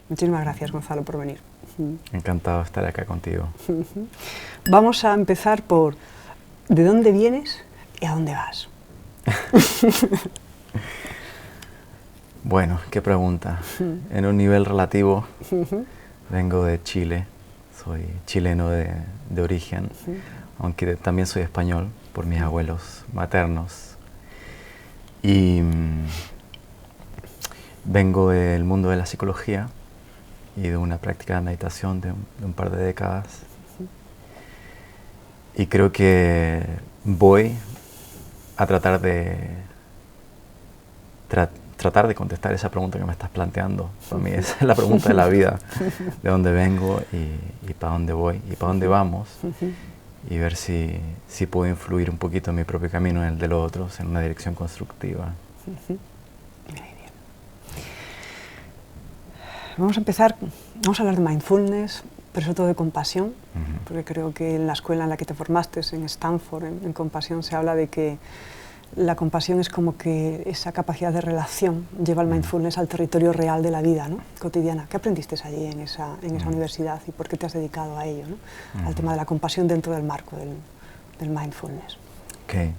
Muchísimas gracias, Gonzalo, por venir. Encantado de estar acá contigo. Vamos a empezar por ¿de dónde vienes y a dónde vas? Bueno, qué pregunta. En un nivel relativo, vengo de Chile, soy chileno de origen, aunque también soy español por mis abuelos maternos. Y vengo del mundo de la psicología y de una práctica de meditación de un par de décadas. Y creo que voy a tratar de contestar esa pregunta que me estás planteando. Para mí esa es la pregunta de la vida, de dónde vengo y para dónde voy y para dónde vamos, y ver si puedo influir un poquito en mi propio camino, en el de los otros, en una dirección constructiva. Vamos a hablar de mindfulness, pero sobre todo de compasión, porque creo que en la escuela en la que te formaste, en Stanford, en compasión, se habla de que la compasión es como que esa capacidad de relación lleva el mindfulness al territorio real de la vida, ¿no?, cotidiana. ¿Qué aprendiste allí en esa universidad y por qué te has dedicado a ello, ¿no?, al tema de la compasión dentro del marco del mindfulness? Okay.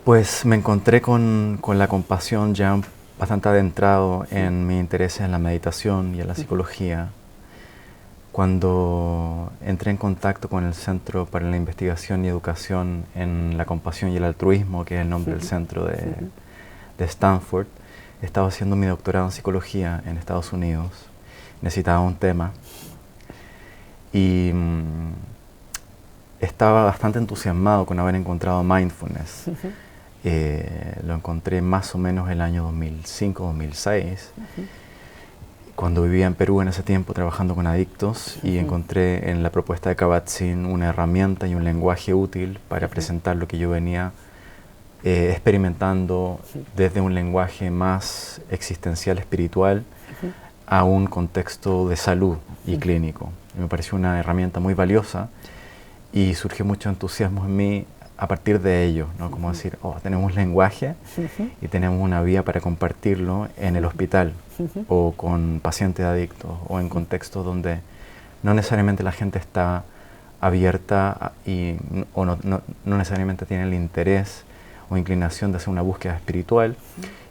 Pues me encontré con la compasión ya bastante adentrado en mi interés en la meditación y en la psicología, cuando entré en contacto con el Centro para la Investigación y Educación en la Compasión y el Altruismo, que es el nombre del centro de Stanford. Estaba haciendo mi doctorado en psicología en Estados Unidos. Necesitaba un tema y estaba bastante entusiasmado con haber encontrado mindfulness. Lo encontré más o menos el año 2005-2006, cuando vivía en Perú en ese tiempo trabajando con adictos, y encontré en la propuesta de Kabat-Zinn una herramienta y un lenguaje útil para presentar lo que yo venía experimentando desde un lenguaje más existencial, espiritual, a un contexto de salud y clínico. Y me pareció una herramienta muy valiosa y surgió mucho entusiasmo en mí a partir de ello, ¿no? Como decir, tenemos un lenguaje y tenemos una vía para compartirlo en el hospital o con pacientes adictos o en contextos donde no necesariamente la gente está abierta o no necesariamente tiene el interés o inclinación de hacer una búsqueda espiritual,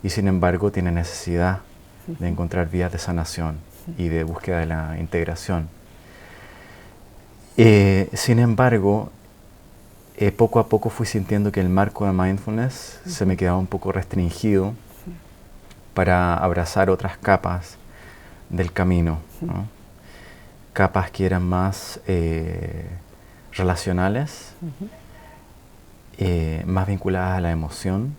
y sin embargo tiene necesidad de encontrar vías de sanación y de búsqueda de la integración. Sin embargo, poco a poco fui sintiendo que el marco de mindfulness se me quedaba un poco restringido para abrazar otras capas del camino, ¿no? Capas que eran más relacionales, más vinculadas a la emoción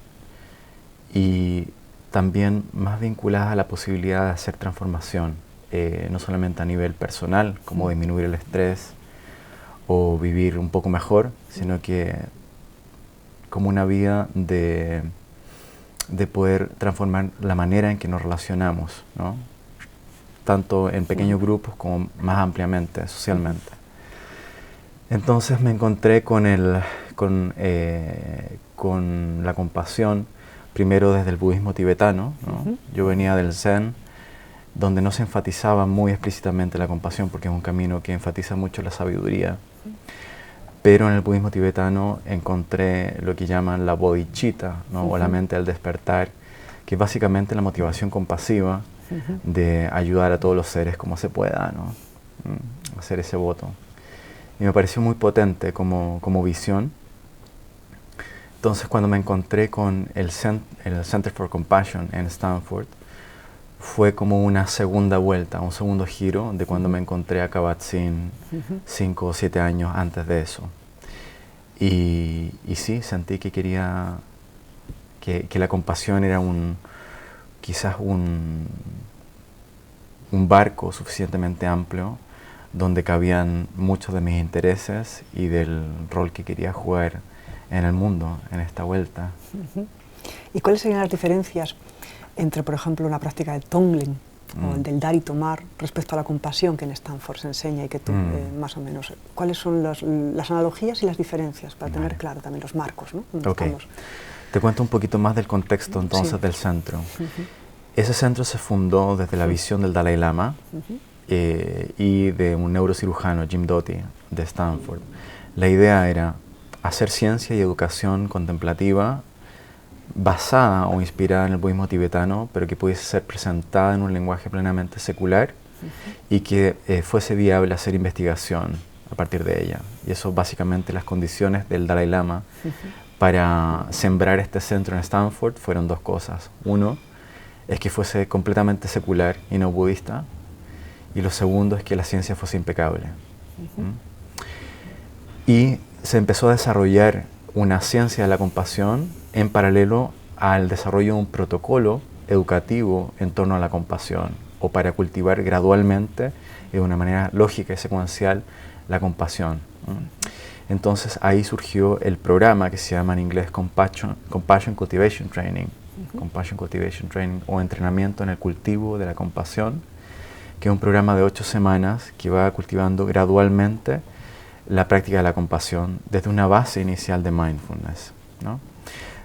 y también más vinculadas a la posibilidad de hacer transformación, no solamente a nivel personal, como disminuir el estrés o vivir un poco mejor, sino que como una vía de poder transformar la manera en que nos relacionamos, ¿no?, tanto en pequeños grupos como más ampliamente, socialmente. Entonces me encontré con la compasión, primero desde el budismo tibetano, ¿no? Yo venía del Zen, donde no se enfatizaba muy explícitamente la compasión, porque es un camino que enfatiza mucho la sabiduría. Pero en el budismo tibetano encontré lo que llaman la bodhicitta, ¿no?, o la mente al despertar, que es básicamente la motivación compasiva de ayudar a todos los seres como se pueda, ¿no?, hacer ese voto. Y me pareció muy potente como visión. Entonces, cuando me encontré con el Center for Compassion en Stanford, fue como una segunda vuelta, un segundo giro de cuando me encontré a Kabat-Zinn 5 o 7 años antes de eso. Y sí, sentí que quería que la compasión era quizás un barco suficientemente amplio donde cabían muchos de mis intereses y del rol que quería jugar en el mundo, en esta vuelta. ¿Y cuáles serían las diferencias entre, por ejemplo, una práctica del Tonglen o el del dar y tomar respecto a la compasión que en Stanford se enseña y que tú más o menos... ¿Cuáles son las analogías y las diferencias para tener claro también los marcos, ¿no?, donde estamos? Te cuento un poquito más del contexto entonces del centro. Ese centro se fundó desde la visión del Dalai Lama y de un neurocirujano, Jim Doty, de Stanford. La idea era hacer ciencia y educación contemplativa basada o inspirada en el budismo tibetano, pero que pudiese ser presentada en un lenguaje plenamente secular y que fuese viable hacer investigación a partir de ella. Y eso básicamente las condiciones del Dalai Lama para sembrar este centro en Stanford fueron dos cosas. Uno es que fuese completamente secular y no budista, y lo segundo es que la ciencia fuese impecable. Y se empezó a desarrollar una ciencia de la compasión en paralelo al desarrollo de un protocolo educativo en torno a la compasión, o para cultivar gradualmente y de una manera lógica y secuencial la compasión. Entonces ahí surgió el programa que se llama en inglés Compassion Cultivation Training, Compassion Cultivation Training, o entrenamiento en el cultivo de la compasión, que es un programa de 8 semanas que va cultivando gradualmente la práctica de la compasión desde una base inicial de mindfulness, ¿no?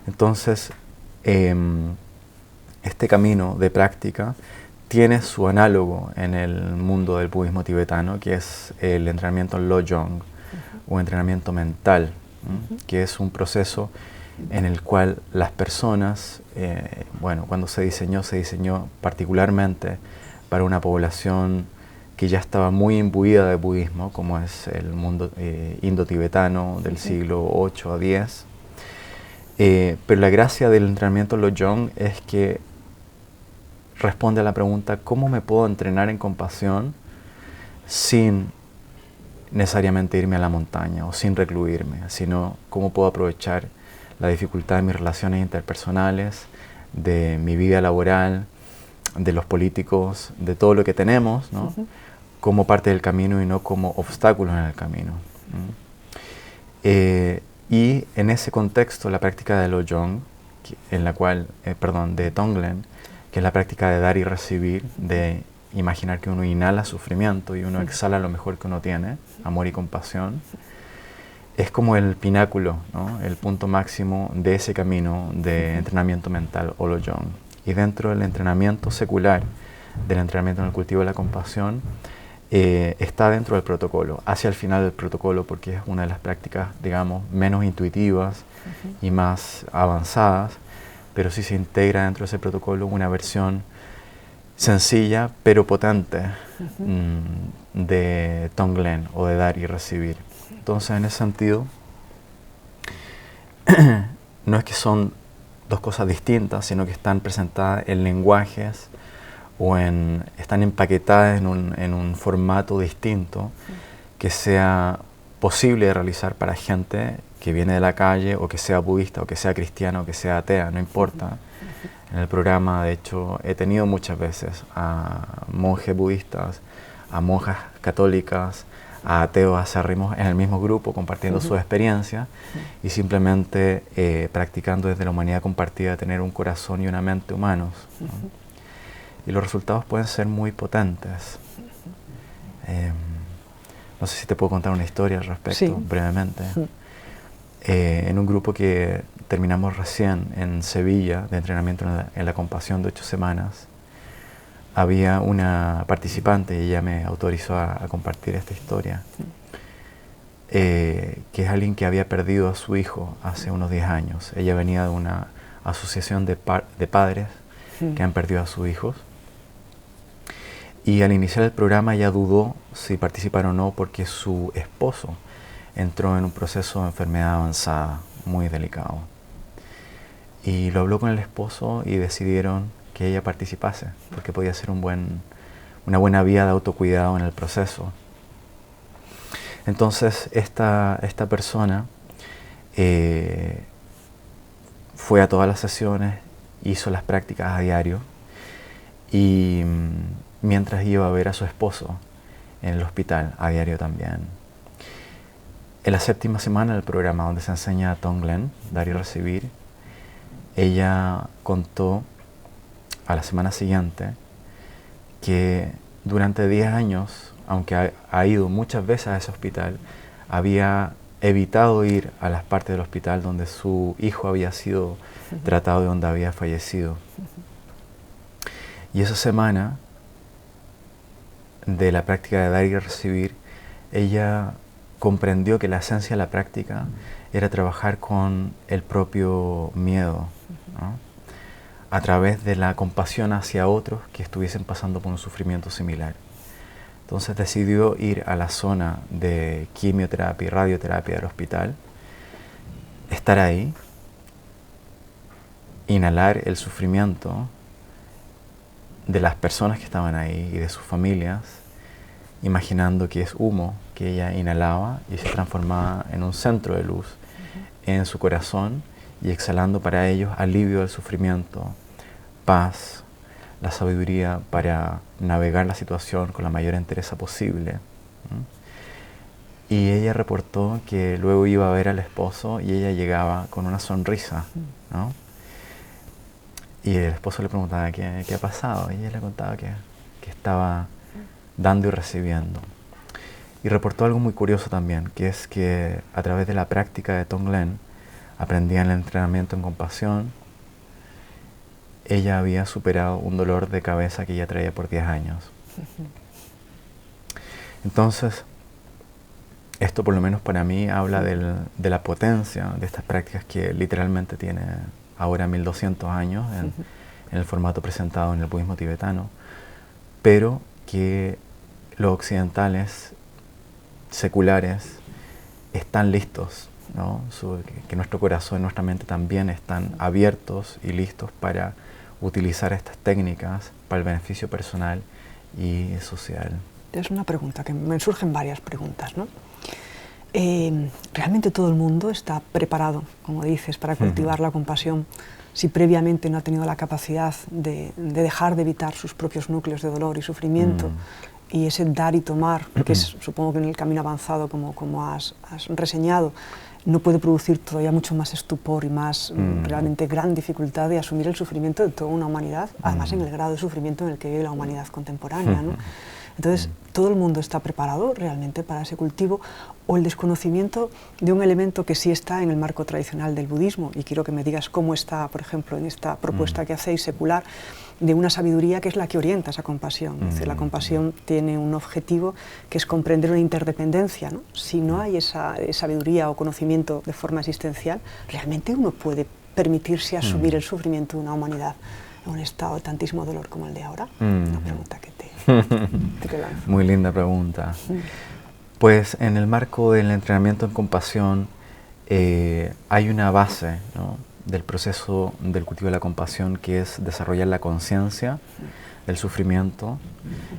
Entonces, este camino de práctica tiene su análogo en el mundo del budismo tibetano, que es el entrenamiento Lojong, o entrenamiento mental, que es un proceso en el cual las personas, cuando se diseñó particularmente para una población que ya estaba muy imbuida de budismo, como es el mundo indo-tibetano del siglo 8 a 10. Pero la gracia del entrenamiento Lojong es que responde a la pregunta: ¿cómo me puedo entrenar en compasión sin necesariamente irme a la montaña o sin recluirme, sino cómo puedo aprovechar la dificultad de mis relaciones interpersonales, de mi vida laboral, de los políticos, de todo lo que tenemos, ¿no? Como parte del camino y no como obstáculos en el camino. Y en ese contexto, la práctica de Lojong, de Tonglen, que es la práctica de dar y recibir, de imaginar que uno inhala sufrimiento y uno exhala lo mejor que uno tiene, amor y compasión, es como el pináculo, ¿no? El punto máximo de ese camino de entrenamiento mental o Lojong. Y dentro del entrenamiento secular, del entrenamiento en el cultivo de la compasión, está dentro del protocolo, hacia el final del protocolo, porque es una de las prácticas, digamos, menos intuitivas y más avanzadas, pero sí se integra dentro de ese protocolo una versión sencilla pero potente de Tonglen, o de dar y recibir. Entonces, en ese sentido, no es que son dos cosas distintas, sino que están presentadas en lenguajes o están empaquetadas en un formato distinto que sea posible de realizar para gente que viene de la calle, o que sea budista, o que sea cristiana, o que sea atea, no importa. En el programa, de hecho, he tenido muchas veces a monjes budistas, a monjas católicas, a ateos acérrimos en el mismo grupo, compartiendo su experiencia y simplemente practicando desde la humanidad compartida, tener un corazón y una mente humanos, ¿no? Y los resultados pueden ser muy potentes. No sé si te puedo contar una historia al respecto, brevemente. En un grupo que terminamos recién en Sevilla, de entrenamiento en la compasión de 8 semanas, había una participante, y ella me autorizó a compartir esta historia, que es alguien que había perdido a su hijo hace unos 10 años. Ella venía de una asociación de padres que han perdido a sus hijos, y al iniciar el programa ella dudó si participar o no, porque su esposo entró en un proceso de enfermedad avanzada, muy delicado. Y lo habló con el esposo y decidieron que ella participase, porque podía ser una buena vía de autocuidado en el proceso. Entonces esta persona fue a todas las sesiones, hizo las prácticas a diario, y mientras iba a ver a su esposo en el hospital a diario también. En la 7ª semana del programa, donde se enseña Tonglen, dar y recibir, ella contó a la semana siguiente que durante 10 años, aunque ha ido muchas veces a ese hospital, había evitado ir a las partes del hospital donde su hijo había sido tratado y donde había fallecido. Y esa semana de la práctica de dar y recibir, ella comprendió que la esencia de la práctica era trabajar con el propio miedo, ¿no? A través de la compasión hacia otros que estuviesen pasando por un sufrimiento similar. Entonces decidió ir a la zona de quimioterapia y radioterapia del hospital, estar ahí, inhalar el sufrimiento de las personas que estaban ahí y de sus familias, imaginando que es humo que ella inhalaba y se transformaba en un centro de luz en su corazón, y exhalando para ellos alivio del sufrimiento, paz, la sabiduría para navegar la situación con la mayor entereza posible. Y ella reportó que luego iba a ver al esposo y ella llegaba con una sonrisa, ¿no? Y el esposo le preguntaba qué ha pasado, y ella le contaba que estaba dando y recibiendo. Y reportó algo muy curioso también, que es que a través de la práctica de Tonglen aprendía el entrenamiento en compasión. Ella había superado un dolor de cabeza que ella traía por 10 años. Entonces, esto por lo menos para mí habla de la potencia de estas prácticas que literalmente tiene ahora 1200 años en el formato presentado en el budismo tibetano, pero que los occidentales seculares están listos, ¿no? Que nuestro corazón y nuestra mente también están abiertos y listos para utilizar estas técnicas para el beneficio personal y social. Es una pregunta, que me surgen varias preguntas, ¿no? ¿Realmente todo el mundo está preparado, como dices, para cultivar la compasión si previamente no ha tenido la capacidad de dejar de evitar sus propios núcleos de dolor y sufrimiento? Y ese dar y tomar, que es, supongo que en el camino avanzado, como has reseñado, no puede producir todavía mucho más estupor y más realmente gran dificultad de asumir el sufrimiento de toda una humanidad, además en el grado de sufrimiento en el que vive la humanidad contemporánea, ¿no? Entonces, ¿todo el mundo está preparado realmente para ese cultivo, o el desconocimiento de un elemento que sí está en el marco tradicional del budismo? Y quiero que me digas cómo está, por ejemplo, en esta propuesta que hacéis secular, de una sabiduría que es la que orienta esa compasión. Es decir, la compasión tiene un objetivo que es comprender una interdependencia, ¿no? Si no hay esa sabiduría o conocimiento de forma existencial, realmente uno puede permitirse asumir el sufrimiento de una humanidad en un estado de tantísimo dolor como el de ahora. Una pregunta que te lanzo. Muy linda pregunta. Pues en el marco del entrenamiento en compasión hay una base, ¿no?, del proceso del cultivo de la compasión, que es desarrollar la conciencia del sufrimiento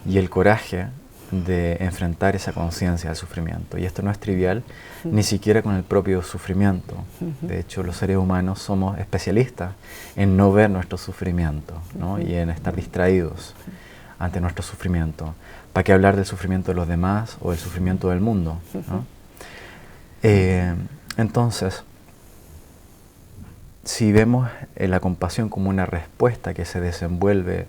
y el coraje de enfrentar esa conciencia del sufrimiento. Y esto no es trivial, ni siquiera con el propio sufrimiento. De hecho, los seres humanos somos especialistas en no ver nuestro sufrimiento, ¿no?, y en estar distraídos ante nuestro sufrimiento. ¿Para qué hablar del sufrimiento de los demás o del sufrimiento del mundo, ¿no? Entonces, si vemos la compasión como una respuesta que se desenvuelve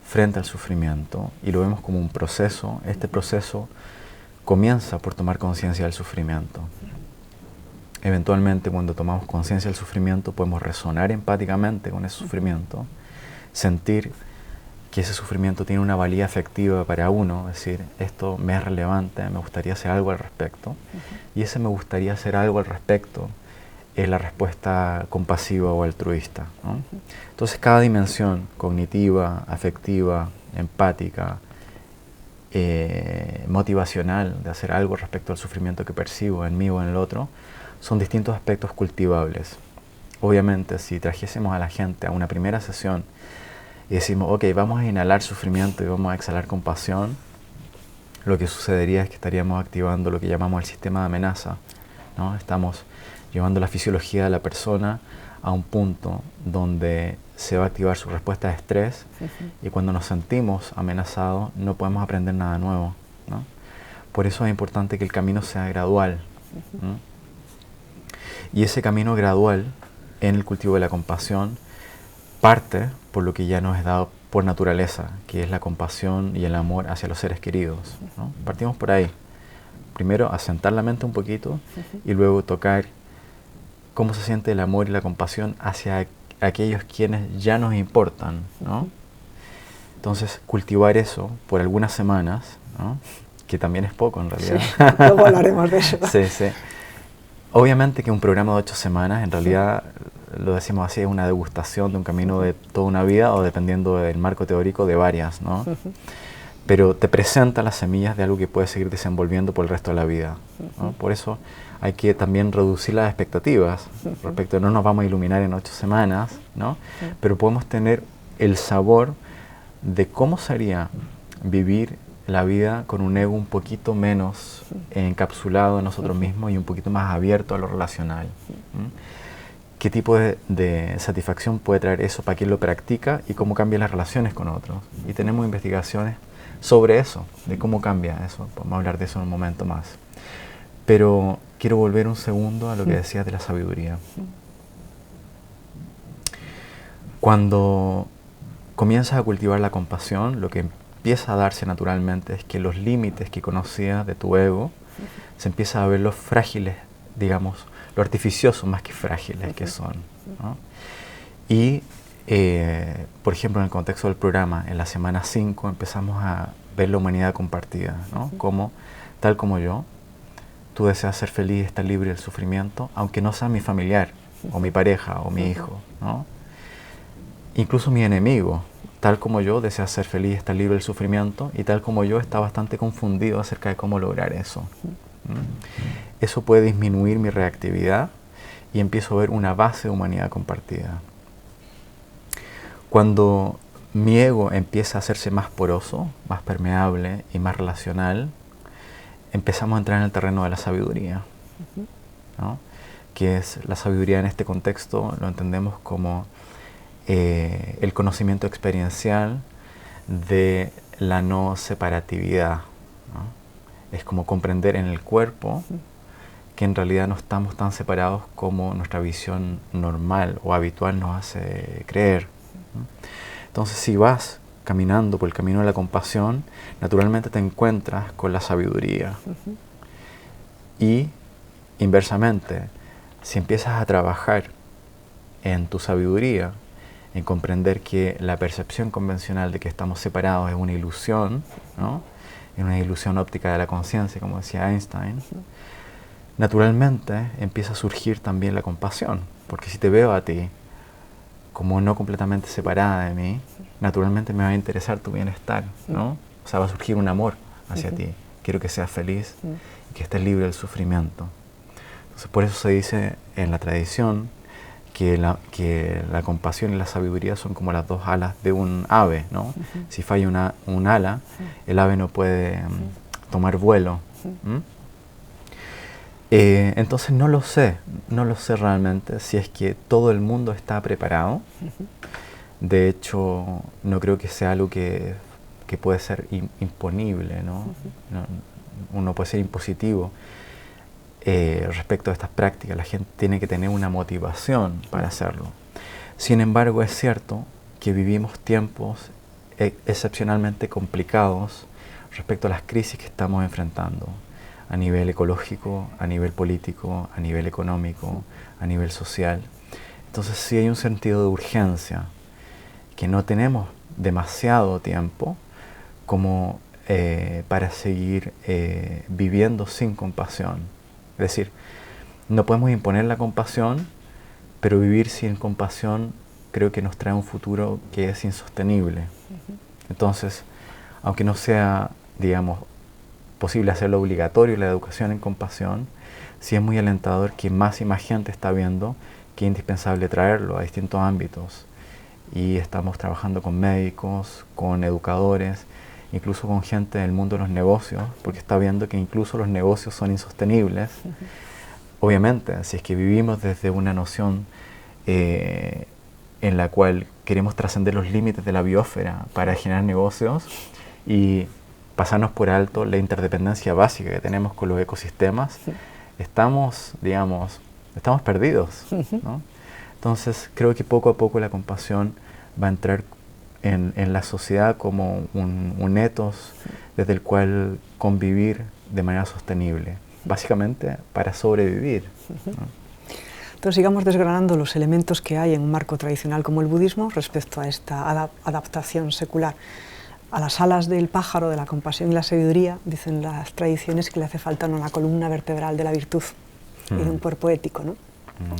frente al sufrimiento y lo vemos como un proceso, este proceso comienza por tomar conciencia del sufrimiento. Eventualmente, cuando tomamos conciencia del sufrimiento, podemos resonar empáticamente con ese sufrimiento, sentir que ese sufrimiento tiene una valía afectiva para uno, es decir, esto me es relevante, me gustaría hacer algo al respecto, y ese me gustaría hacer algo al respecto es la respuesta compasiva o altruista, ¿no? Entonces, cada dimensión cognitiva, afectiva, empática, motivacional de hacer algo respecto al sufrimiento que percibo en mí o en el otro, son distintos aspectos cultivables. Obviamente, si trajésemos a la gente a una primera sesión y decimos, ok, vamos a inhalar sufrimiento y vamos a exhalar compasión, lo que sucedería es que estaríamos activando lo que llamamos el sistema de amenaza, ¿no? Estamos llevando la fisiología de la persona a un punto donde se va a activar su respuesta de estrés, y cuando nos sentimos amenazados no podemos aprender nada nuevo, ¿no? Por eso es importante que el camino sea gradual, ¿no? Y ese camino gradual en el cultivo de la compasión parte por lo que ya nos es dado por naturaleza, que es la compasión y el amor hacia los seres queridos, ¿no? Partimos por ahí. Primero asentar la mente un poquito y luego tocar cómo se siente el amor y la compasión hacia aquellos quienes ya nos importan, ¿no? Entonces, cultivar eso por algunas semanas, ¿no? Que también es poco en realidad. Sí, luego hablaremos de eso. Sí, sí. Obviamente que un programa de 8 semanas, en realidad, lo decimos así, es una degustación de un camino de toda una vida o dependiendo del marco teórico de varias, ¿no? Pero te presenta las semillas de algo que puedes seguir desenvolviendo por el resto de la vida, ¿no? Por eso hay que también reducir las expectativas respecto a no nos vamos a iluminar en 8 semanas, ¿no? Pero podemos tener el sabor de cómo sería vivir la vida con un ego un poquito menos encapsulado en nosotros mismos y un poquito más abierto a lo relacional. ¿Qué tipo de satisfacción puede traer eso para quien lo practica y cómo cambia las relaciones con otros? Y tenemos investigaciones sobre eso, de cómo cambia eso. Podemos hablar de eso en un momento más. Pero quiero volver un segundo a lo que decías de la sabiduría. Cuando comienzas a cultivar la compasión, lo que empieza a darse naturalmente es que los límites que conocías de tu ego se empieza a ver los frágiles, digamos, lo artificioso más que frágiles que son, ¿no? Y, por ejemplo, en el contexto del programa, en la semana 5 empezamos a ver la humanidad compartida, ¿no? Como, tal como yo, tú deseas ser feliz, estar libre del sufrimiento, aunque no sea mi familiar, o mi pareja, o mi hijo, ¿no? Incluso mi enemigo, tal como yo, desea ser feliz, estar libre del sufrimiento, y tal como yo, está bastante confundido acerca de cómo lograr eso. Eso puede disminuir mi reactividad y empiezo a ver una base de humanidad compartida. Cuando mi ego empieza a hacerse más poroso, más permeable y más relacional, empezamos a entrar en el terreno de la sabiduría, ¿no? Que es la sabiduría en este contexto, lo entendemos como el conocimiento experiencial de la no separatividad, ¿no? Es como comprender en el cuerpo que en realidad no estamos tan separados como nuestra visión normal o habitual nos hace creer, ¿no? Entonces, si vas caminando por el camino de la compasión, naturalmente te encuentras con la sabiduría. Y, inversamente, si empiezas a trabajar en tu sabiduría, en comprender que la percepción convencional de que estamos separados es una ilusión, ¿no? Es una ilusión óptica de la conciencia, como decía Einstein, naturalmente empieza a surgir también la compasión, porque si te veo a ti como no completamente separada de mí, naturalmente me va a interesar tu bienestar, ¿no? O sea, va a surgir un amor hacia ti. Quiero que seas feliz y que estés libre del sufrimiento. Entonces, por eso se dice en la tradición que la compasión y la sabiduría son como las dos alas de un ave, ¿no? Si falla un ala, el ave no puede tomar vuelo. Entonces no lo sé realmente si es que todo el mundo está preparado. De hecho, no creo que sea algo que puede ser imponible, ¿no? Uno puede ser impositivo respecto a estas prácticas. La gente tiene que tener una motivación para hacerlo. Sin embargo, es cierto que vivimos tiempos excepcionalmente complicados respecto a las crisis que estamos enfrentando a nivel ecológico, a nivel político, a nivel económico, a nivel social. Entonces sí hay un sentido de urgencia, que no tenemos demasiado tiempo como para seguir viviendo sin compasión. Es decir, no podemos imponer la compasión, pero vivir sin compasión creo que nos trae un futuro que es insostenible. Entonces, aunque no sea, digamos, posible hacerlo obligatorio la educación en compasión, sí es muy alentador que más y más gente está viendo que es indispensable traerlo a distintos ámbitos. Y estamos trabajando con médicos, con educadores, incluso con gente del mundo de los negocios, porque está viendo que incluso los negocios son insostenibles. Obviamente, si es que vivimos desde una noción en la cual queremos trascender los límites de la biosfera para generar negocios y pasarnos por alto la interdependencia básica que tenemos con los ecosistemas, estamos perdidos, ¿no? Entonces, creo que poco a poco la compasión va a entrar en la sociedad como un ethos desde el cual convivir de manera sostenible, básicamente para sobrevivir, ¿no? Entonces sigamos desgranando los elementos que hay en un marco tradicional como el budismo respecto a esta adaptación secular. A las alas del pájaro de la compasión y la sabiduría, dicen las tradiciones, que le hace falta una columna vertebral de la virtud y de un cuerpo ético, ¿no?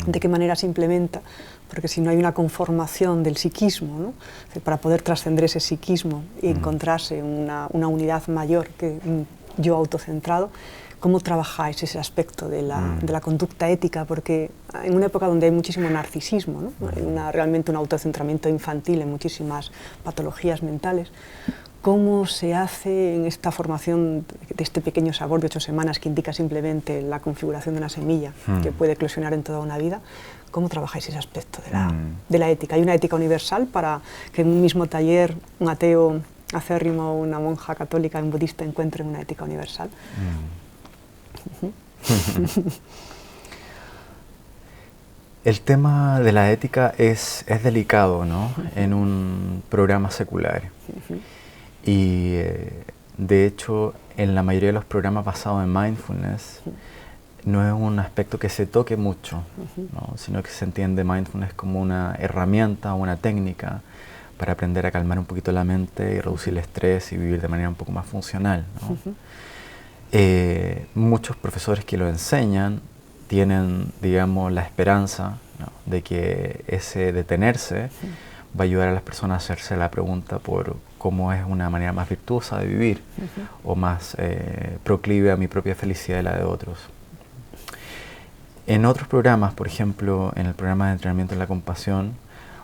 ¿De qué manera se implementa? Porque si no hay una conformación del psiquismo, ¿no? Para poder trascender ese psiquismo y encontrarse una unidad mayor que un yo autocentrado, ¿cómo trabajáis ese aspecto de la conducta ética? Porque en una época donde hay muchísimo narcisismo, ¿no? Hay realmente un autocentramiento infantil en muchísimas patologías mentales, ¿cómo se hace en esta formación de este pequeño sabor de 8 semanas que indica simplemente la configuración de una semilla que puede eclosionar en toda una vida? ¿Cómo trabajáis ese aspecto de la ética? ¿Hay una ética universal para que en un mismo taller un ateo acérrimo o una monja católica, un budista, encuentren una ética universal? El tema de la ética es delicado, ¿no? En un programa secular. Y de hecho, en la mayoría de los programas basados en mindfulness, no es un aspecto que se toque mucho, ¿no? Sino que se entiende mindfulness como una herramienta o una técnica para aprender a calmar un poquito la mente y reducir el estrés y vivir de manera un poco más funcional, ¿no? Muchos profesores que lo enseñan tienen, digamos, la esperanza, ¿no?, de que ese detenerse va a ayudar a las personas a hacerse la pregunta por cómo es una manera más virtuosa de vivir o más proclive a mi propia felicidad y la de otros. En otros programas, por ejemplo, en el programa de entrenamiento en la compasión,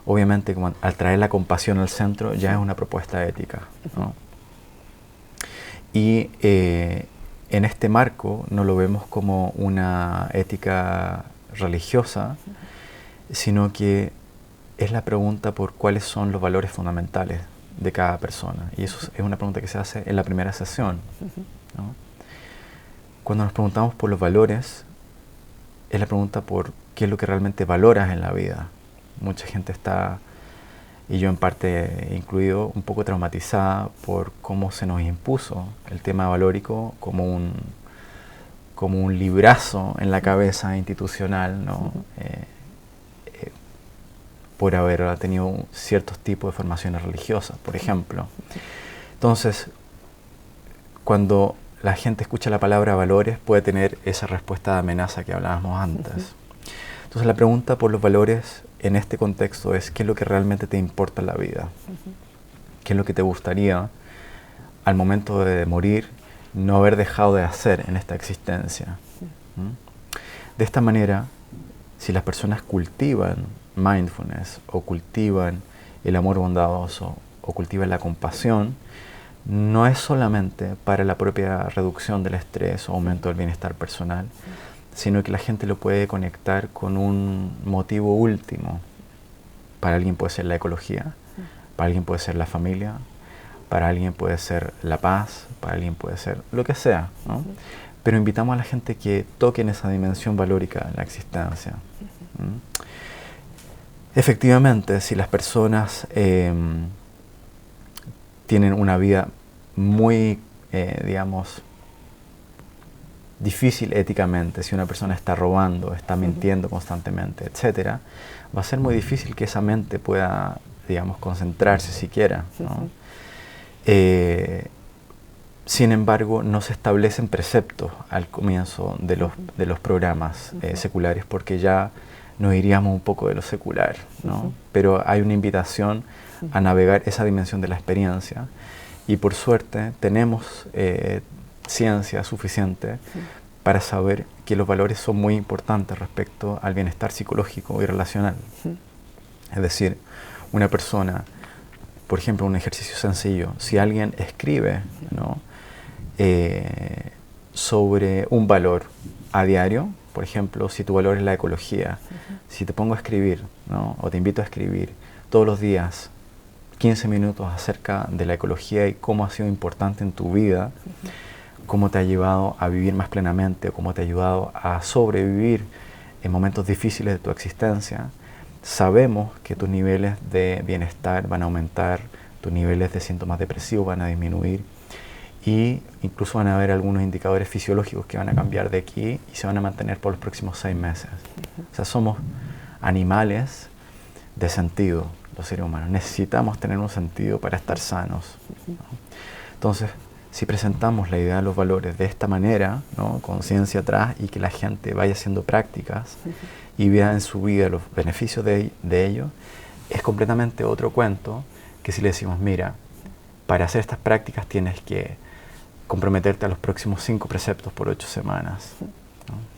obviamente como al traer la compasión al centro ya es una propuesta ética, ¿no? Y en este marco no lo vemos como una ética religiosa, sino que es la pregunta por cuáles son los valores fundamentales de cada persona. Y eso es una pregunta que se hace en la primera sesión, ¿no? Cuando nos preguntamos por los valores, es la pregunta por qué es lo que realmente valoras en la vida. Mucha gente está, y yo en parte incluido, un poco traumatizada por cómo se nos impuso el tema valórico como un librazo en la cabeza institucional, ¿no? Por haber tenido ciertos tipos de formaciones religiosas, por ejemplo. Entonces, cuando la gente escucha la palabra valores, puede tener esa respuesta de amenaza que hablábamos antes. Entonces, la pregunta por los valores en este contexto es: ¿qué es lo que realmente te importa en la vida? ¿Qué es lo que te gustaría, al momento de morir, no haber dejado de hacer en esta existencia? De esta manera, si las personas cultivan mindfulness o cultivan el amor bondadoso o cultivan la compasión, no es solamente para la propia reducción del estrés o aumento del bienestar personal, sino que la gente lo puede conectar con un motivo último. Para alguien puede ser la ecología, para alguien puede ser la familia, para alguien puede ser la paz, para alguien puede ser lo que sea, ¿no? Pero invitamos a la gente que toquen esa dimensión valórica en la existencia. Efectivamente, si las personas tienen una vida muy, digamos, difícil éticamente, si una persona está robando, está mintiendo constantemente, etc., va a ser muy difícil que esa mente pueda, digamos, concentrarse siquiera, ¿no? Sin embargo, no se establecen preceptos al comienzo de los programas seculares, porque ya nos iríamos un poco de lo secular, ¿no? Pero hay una invitación a navegar esa dimensión de la experiencia, y por suerte tenemos ciencia suficiente para saber que los valores son muy importantes respecto al bienestar psicológico y relacional. Es decir, una persona, por ejemplo, un ejercicio sencillo, si alguien escribe, ¿no?, sobre un valor a diario, por ejemplo, si tu valor es la ecología, si te pongo a escribir, ¿no?, o te invito a escribir todos los días 15 minutos acerca de la ecología y cómo ha sido importante en tu vida, cómo te ha llevado a vivir más plenamente, o cómo te ha ayudado a sobrevivir en momentos difíciles de tu existencia, sabemos que tus niveles de bienestar van a aumentar, tus niveles de síntomas depresivos van a disminuir, y incluso van a haber algunos indicadores fisiológicos que van a cambiar de aquí y se van a mantener por los próximos 6 meses. O sea, somos animales de sentido, los seres humanos. Necesitamos tener un sentido para estar sanos, ¿no? Entonces, si presentamos la idea de los valores de esta manera, ¿no? Con ciencia atrás, y que la gente vaya haciendo prácticas y vea en su vida los beneficios de ello, es completamente otro cuento que si le decimos, mira, para hacer estas prácticas tienes que comprometerte a los próximos 5 preceptos por 8 semanas, ¿no?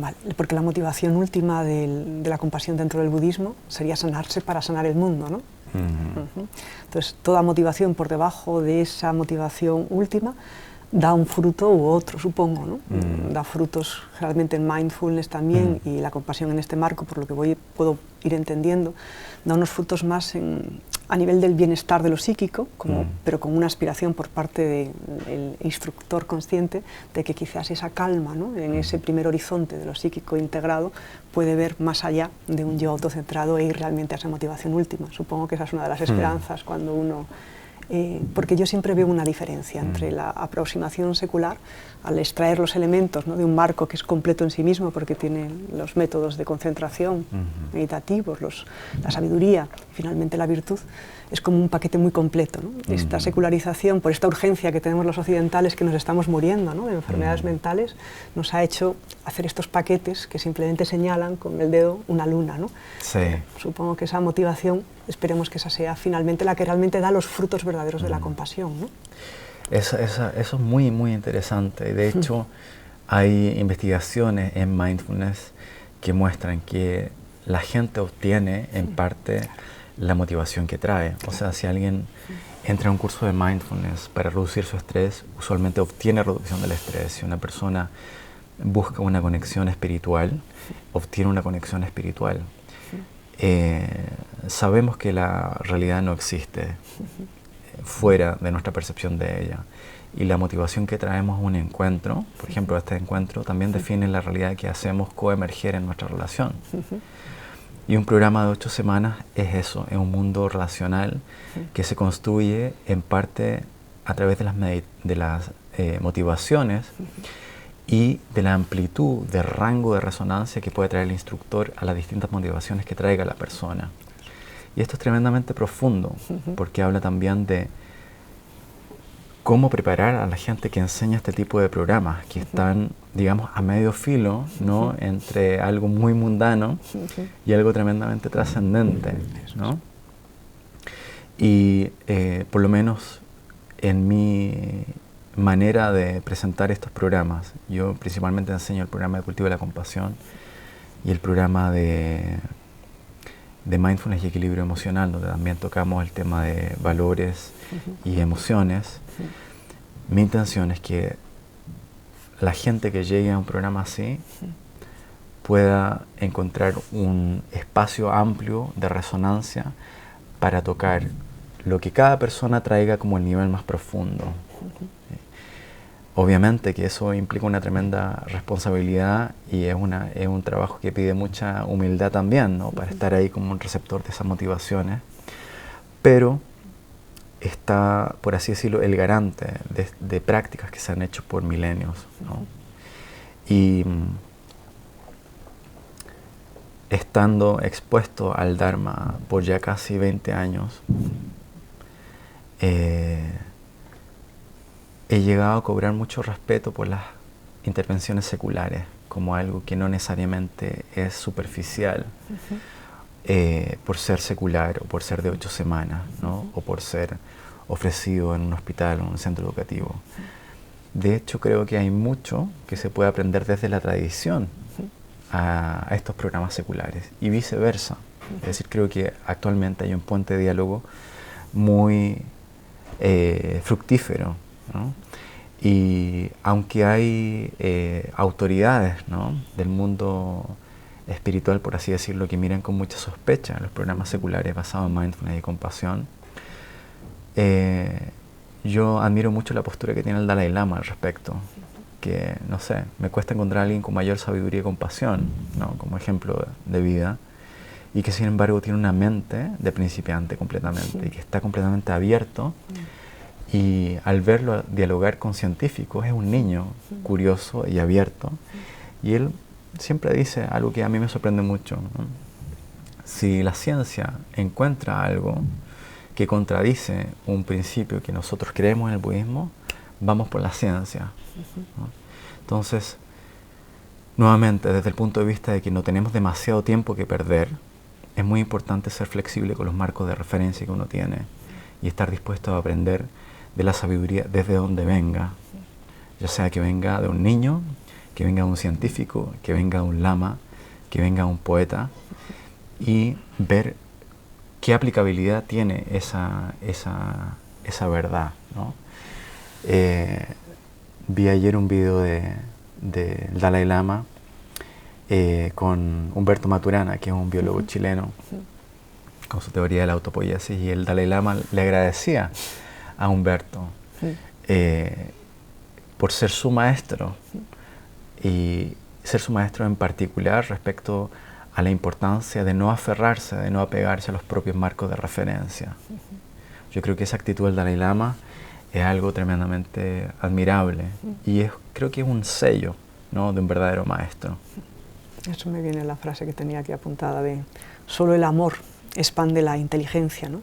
Vale, porque la motivación última de la compasión dentro del budismo sería sanarse para sanar el mundo, ¿no? Entonces, toda motivación por debajo de esa motivación última da un fruto u otro, supongo, ¿no? Da frutos realmente en mindfulness también, y la compasión en este marco, por lo que puedo ir entendiendo, da unos frutos más a nivel del bienestar de lo psíquico, pero con una aspiración por parte del instructor consciente de que quizás esa calma, ¿no? En ese primer horizonte de lo psíquico integrado puede ver más allá de un yo autocentrado e ir realmente a esa motivación última. Supongo que esa es una de las esperanzas cuando uno... porque yo siempre veo una diferencia entre la aproximación secular, al extraer los elementos, ¿no? De un marco que es completo en sí mismo, porque tiene los métodos de concentración meditativos, la sabiduría, y finalmente la virtud, es como un paquete muy completo, ¿no? Esta secularización, por esta urgencia que tenemos los occidentales, que nos estamos muriendo, ¿no? De enfermedades mentales, nos ha hecho hacer estos paquetes que simplemente señalan con el dedo una luna, ¿no? Sí. Supongo que esa motivación, esperemos que esa sea finalmente la que realmente da los frutos verdaderos de la compasión, ¿no? Eso es muy, muy interesante. De hecho, hay investigaciones en mindfulness que muestran que la gente obtiene en parte la motivación que trae. O sea, si alguien entra a un curso de mindfulness para reducir su estrés, usualmente obtiene reducción del estrés. Si una persona busca una conexión espiritual, obtiene una conexión espiritual. Sabemos que la realidad no existe fuera de nuestra percepción de ella, y la motivación que traemos a un encuentro, por ejemplo, este encuentro también define la realidad que hacemos coemerger en nuestra relación. Y un programa de 8 semanas es eso, es un mundo relacional que se construye en parte a través de las motivaciones y de la amplitud de rango de resonancia que puede traer el instructor a las distintas motivaciones que traiga la persona. Y esto es tremendamente profundo, porque habla también de cómo preparar a la gente que enseña este tipo de programas, que están, digamos, a medio filo, ¿no? Entre algo muy mundano y algo tremendamente trascendente, ¿no? Y por lo menos en mi manera de presentar estos programas, yo principalmente enseño el programa de cultivo de la compasión y el programa de mindfulness y equilibrio emocional, donde también tocamos el tema de valores y emociones. Mi intención es que la gente que llegue a un programa así pueda encontrar un espacio amplio de resonancia para tocar lo que cada persona traiga como el nivel más profundo. Obviamente que eso implica una tremenda responsabilidad y es un trabajo que pide mucha humildad también, ¿no? Para estar ahí como un receptor de esas motivaciones, pero está, por así decirlo, el garante de prácticas que se han hecho por milenios, ¿no? Y estando expuesto al Dharma por ya casi 20 años, he llegado a cobrar mucho respeto por las intervenciones seculares, como algo que no necesariamente es superficial, por ser secular o por ser de 8 semanas, ¿no? O por ser ofrecido en un hospital o en un centro educativo. De hecho, creo que hay mucho que se puede aprender desde la tradición a estos programas seculares y viceversa. Es decir, creo que actualmente hay un puente de diálogo muy fructífero, ¿no? Y aunque hay autoridades, ¿no? Del mundo espiritual, por así decirlo, que miran con mucha sospecha los programas seculares basados en mindfulness y compasión, yo admiro mucho la postura que tiene el Dalai Lama al respecto, que, no sé, me cuesta encontrar a alguien con mayor sabiduría y compasión, ¿no? Como ejemplo de vida, y que sin embargo tiene una mente de principiante completamente, y que está completamente abierto Y al verlo dialogar con científicos, es un niño curioso y abierto. Y él siempre dice algo que a mí me sorprende mucho, ¿no? Si la ciencia encuentra algo que contradice un principio que nosotros creemos en el budismo, vamos por la ciencia, ¿no? Entonces, nuevamente, desde el punto de vista de que no tenemos demasiado tiempo que perder, es muy importante ser flexible con los marcos de referencia que uno tiene y estar dispuesto a aprender de la sabiduría desde donde venga, ya sea que venga de un niño, que venga de un científico, que venga de un lama, que venga de un poeta, y ver qué aplicabilidad tiene esa verdad, ¿no? Vi ayer un video del Dalai Lama con Humberto Maturana, que es un biólogo chileno, con su teoría de la autopoiesis, y el Dalai Lama le agradecía a Humberto por ser su maestro, y ser su maestro en particular respecto a la importancia de no aferrarse, de no apegarse a los propios marcos de referencia. Yo creo que esa actitud del Dalai Lama es algo tremendamente admirable y creo que es un sello, ¿no?, de un verdadero maestro. Eso me viene la frase que tenía aquí apuntada de solo el amor expande la inteligencia, ¿no?,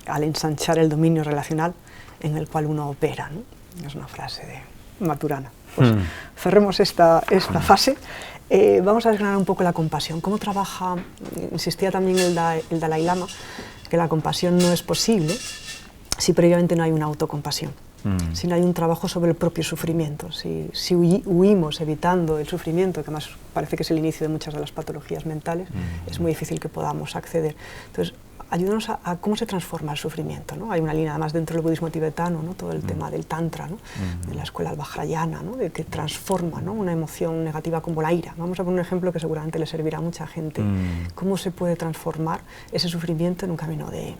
al ensanchar el dominio relacional en el cual uno opera, ¿no? Es una frase de Maturana. Pues cerremos esta fase. Vamos a desgranar un poco la compasión. ¿Cómo trabaja? Insistía también el Dalai Lama que la compasión no es posible si previamente no hay una autocompasión, si no hay un trabajo sobre el propio sufrimiento, si huimos evitando el sufrimiento, que además parece que es el inicio de muchas de las patologías mentales, es muy difícil que podamos acceder. Entonces, ayúdanos a cómo se transforma el sufrimiento, ¿no? Hay una línea además dentro del budismo tibetano, ¿no?, todo el tema del tantra, ¿no?, de la escuela vajrayana, ¿no?, de que transforma, ¿no?, una emoción negativa como la ira. Vamos a poner un ejemplo que seguramente le servirá a mucha gente. ¿Cómo se puede transformar ese sufrimiento en un camino de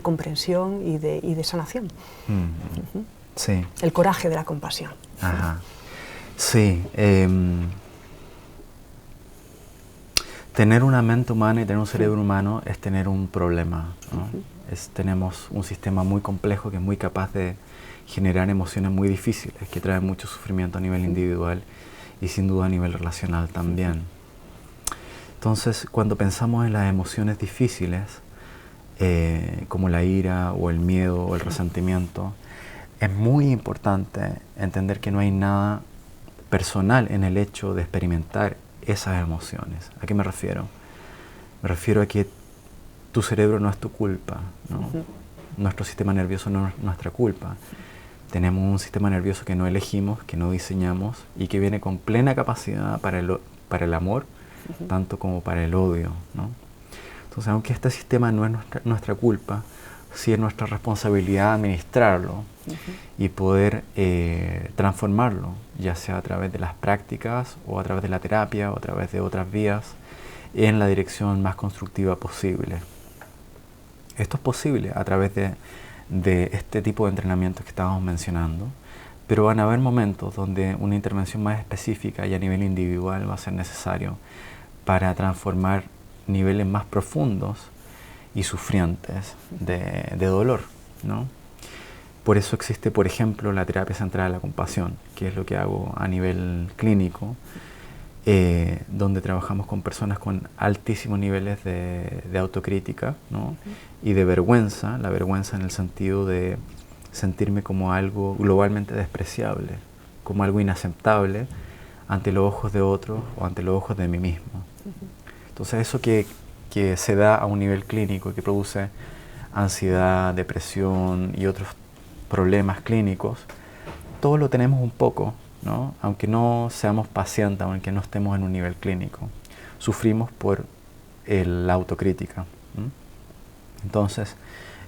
comprensión y de sanación? Sí. El coraje de la compasión. Ajá. Sí. Tener una mente humana y tener un cerebro humano es tener un problema, ¿no? Tenemos un sistema muy complejo que es muy capaz de generar emociones muy difíciles, que traen mucho sufrimiento a nivel individual y sin duda a nivel relacional también. Entonces, cuando pensamos en las emociones difíciles, como la ira o el miedo o el resentimiento, es muy importante entender que no hay nada personal en el hecho de experimentar esas emociones. ¿A qué me refiero? Me refiero a que tu cerebro no es tu culpa, ¿no? Nuestro sistema nervioso no es nuestra culpa. Tenemos un sistema nervioso que no elegimos, que no diseñamos y que viene con plena capacidad para el amor, tanto como para el odio, ¿no? Entonces, aunque este sistema no es nuestra culpa, sí es nuestra responsabilidad administrarlo y poder transformarlo, ya sea a través de las prácticas o a través de la terapia o a través de otras vías, en la dirección más constructiva posible. Esto es posible a través de este tipo de entrenamientos que estábamos mencionando, pero van a haber momentos donde una intervención más específica y a nivel individual va a ser necesario para transformar niveles más profundos y sufrientes de dolor, ¿no? Por eso existe, por ejemplo, la terapia centrada en la compasión, que es lo que hago a nivel clínico, donde trabajamos con personas con altísimos niveles de autocrítica, ¿no?, y de vergüenza, la vergüenza en el sentido de sentirme como algo globalmente despreciable, como algo inaceptable ante los ojos de otros o ante los ojos de mí mismo. Entonces eso que se da a un nivel clínico, que produce ansiedad, depresión y otros problemas clínicos, todo lo tenemos un poco, ¿no? Aunque no seamos pacientes, aunque no estemos en un nivel clínico, sufrimos por la autocrítica. Entonces,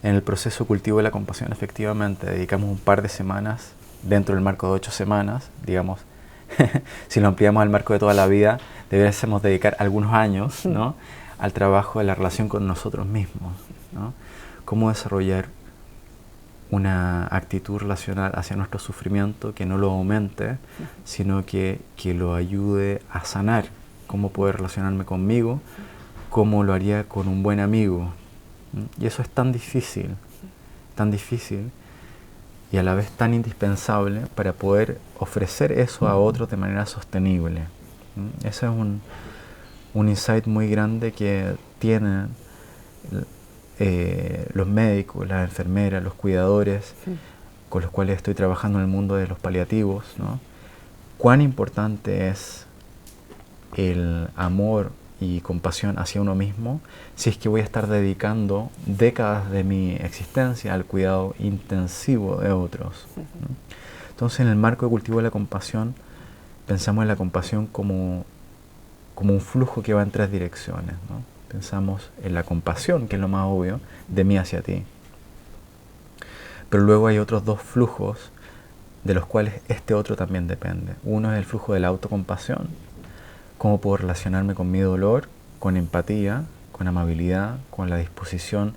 en el proceso cultivo de la compasión, efectivamente, dedicamos un par de semanas, dentro del marco de 8 semanas, digamos, si lo ampliamos al marco de toda la vida, deberíamos dedicar algunos años, ¿no?, al trabajo de la relación con nosotros mismos, ¿no? Cómo desarrollar una actitud relacional hacia nuestro sufrimiento que no lo aumente, sino que lo ayude a sanar. Cómo poder relacionarme conmigo, cómo lo haría con un buen amigo. Y eso es tan difícil, y a la vez tan indispensable para poder ofrecer eso a otros de manera sostenible. Ese es un insight muy grande que tienen los médicos, las enfermeras, los cuidadores con los cuales estoy trabajando en el mundo de los paliativos, ¿no? Cuán importante es el amor y compasión hacia uno mismo si es que voy a estar dedicando décadas de mi existencia al cuidado intensivo de otros, ¿no? Entonces, en el marco de cultivo de la compasión, pensamos en la compasión como un flujo que va en 3 direcciones, ¿no? Pensamos en la compasión, que es lo más obvio, de mí hacia ti. Pero luego hay otros 2 flujos de los cuales este otro también depende. Uno es el flujo de la autocompasión, cómo puedo relacionarme con mi dolor, con empatía, con amabilidad, con la disposición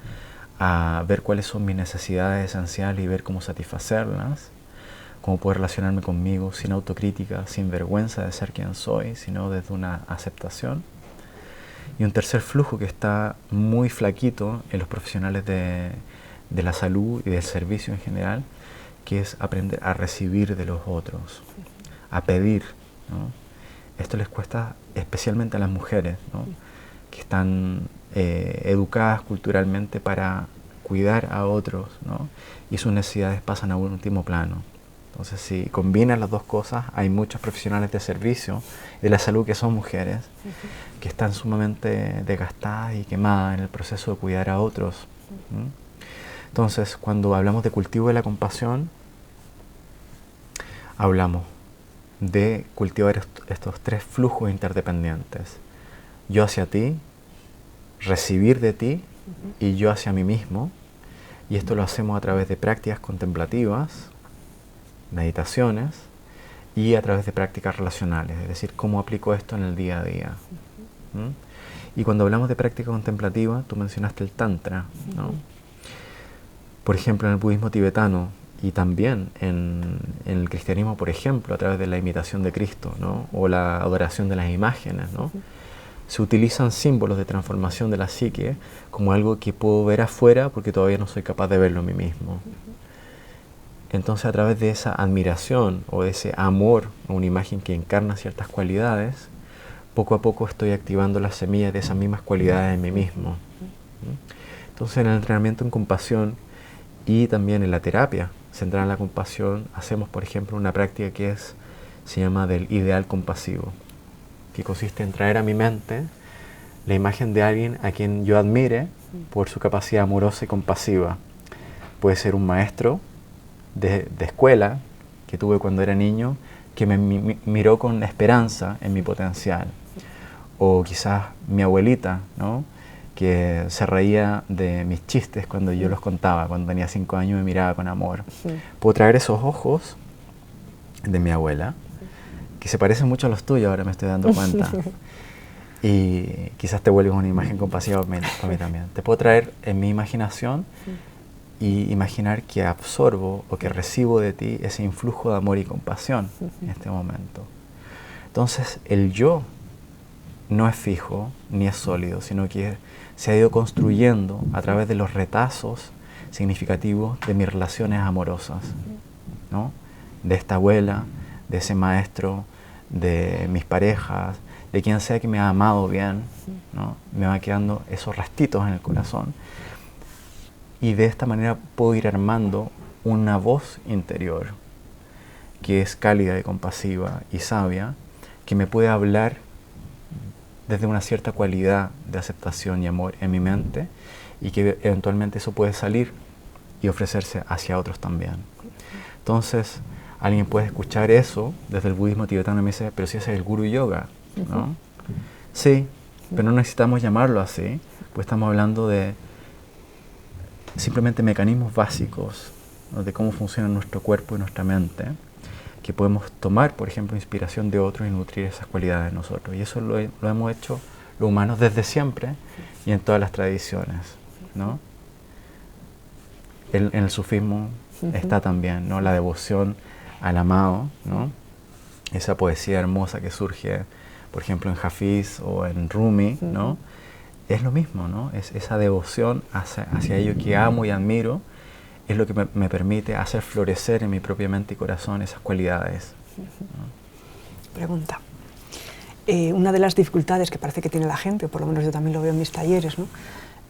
a ver cuáles son mis necesidades esenciales y ver cómo satisfacerlas, cómo puedo relacionarme conmigo sin autocrítica, sin vergüenza de ser quien soy, sino desde una aceptación. Y un tercer flujo que está muy flaquito en los profesionales de la salud y del servicio en general, que es aprender a recibir de los otros, a pedir, ¿no? Esto les cuesta especialmente a las mujeres, ¿no? Que están educadas culturalmente para cuidar a otros, ¿no? Y sus necesidades pasan a un último plano. Entonces, si combinan las 2 cosas, hay muchos profesionales de servicio de la salud que son mujeres, que están sumamente desgastadas y quemadas en el proceso de cuidar a otros. Entonces, cuando hablamos de cultivo de la compasión, hablamos de cultivar estos 3 flujos interdependientes. Yo hacia ti, recibir de ti, y yo hacia mí mismo. Y esto lo hacemos a través de prácticas contemplativas, meditaciones, y a través de prácticas relacionales, es decir, cómo aplico esto en el día a día. Y cuando hablamos de práctica contemplativa, tú mencionaste el Tantra, ¿no? Por ejemplo, en el budismo tibetano y también en el cristianismo, por ejemplo, a través de la imitación de Cristo, ¿no? O la adoración de las imágenes, ¿no? Se utilizan símbolos de transformación de la psique como algo que puedo ver afuera porque todavía no soy capaz de verlo en mí mismo. Entonces, a través de esa admiración o de ese amor a una imagen que encarna ciertas cualidades, poco a poco estoy activando las semillas de esas mismas cualidades en mí mismo. Entonces, en el entrenamiento en compasión y también en la terapia centrada en la compasión, hacemos, por ejemplo, una práctica que se llama del ideal compasivo, que consiste en traer a mi mente la imagen de alguien a quien yo admire por su capacidad amorosa y compasiva. Puede ser un maestro de escuela que tuve cuando era niño, que me miró con esperanza en mi potencial. O quizás mi abuelita, ¿no? Que se reía de mis chistes cuando yo los contaba, cuando tenía 5 años me miraba con amor. Puedo traer esos ojos de mi abuela, que se parecen mucho a los tuyos, ahora me estoy dando cuenta. Y quizás te vuelves una imagen compasiva para mí también. Te puedo traer en mi imaginación y imaginar que absorbo o que recibo de ti ese influjo de amor y compasión en este momento. Entonces, el yo no es fijo ni es sólido, sino que se ha ido construyendo a través de los retazos significativos de mis relaciones amorosas, ¿no? De esta abuela, de ese maestro, de mis parejas, de quien sea que me ha amado bien, ¿no? Me va quedando esos restitos en el corazón. Y de esta manera puedo ir armando una voz interior que es cálida y compasiva y sabia, que me puede hablar desde una cierta cualidad de aceptación y amor en mi mente, y que eventualmente eso puede salir y ofrecerse hacia otros también. Entonces, alguien puede escuchar eso desde el budismo tibetano y me dice, pero si ese es el guru yoga, ¿no? Sí, pero no necesitamos llamarlo así, pues estamos hablando de simplemente mecanismos básicos, ¿no? De cómo funciona nuestro cuerpo y nuestra mente, que podemos tomar, por ejemplo, inspiración de otros y nutrir esas cualidades de nosotros. Y eso lo hemos hecho los humanos desde siempre y en todas las tradiciones, ¿no? En el sufismo está también, ¿no? La devoción al amado, ¿no? Esa poesía hermosa que surge, por ejemplo, en Hafiz o en Rumi, ¿no? Es lo mismo, ¿no? Es esa devoción hacia ello que amo y admiro, es lo que me permite hacer florecer en mi propia mente y corazón esas cualidades. ¿No? Pregunta. Una de las dificultades que parece que tiene la gente, o por lo menos yo también lo veo en mis talleres, ¿no?,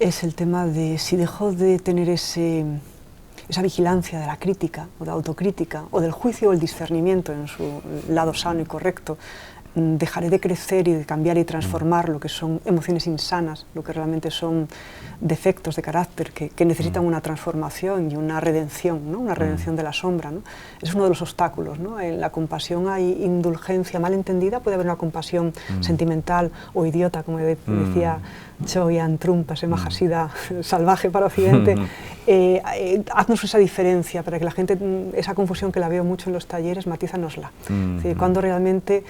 es el tema de si dejo de tener esa vigilancia de la crítica o de autocrítica o del juicio o el discernimiento en su lado sano y correcto, dejaré de crecer y de cambiar y transformar lo que son emociones insanas, lo que realmente son defectos de carácter que necesitan una transformación y una redención, ¿no?, una redención de la sombra, ¿no? Es uno de los obstáculos, ¿no? En la compasión hay indulgencia mal entendida, puede haber una compasión sentimental o idiota, como decía Choyan Trump, ese Mahasida salvaje para Occidente. Haznos esa diferencia para que la gente, esa confusión que la veo mucho en los talleres, matízanosla. Cuando realmente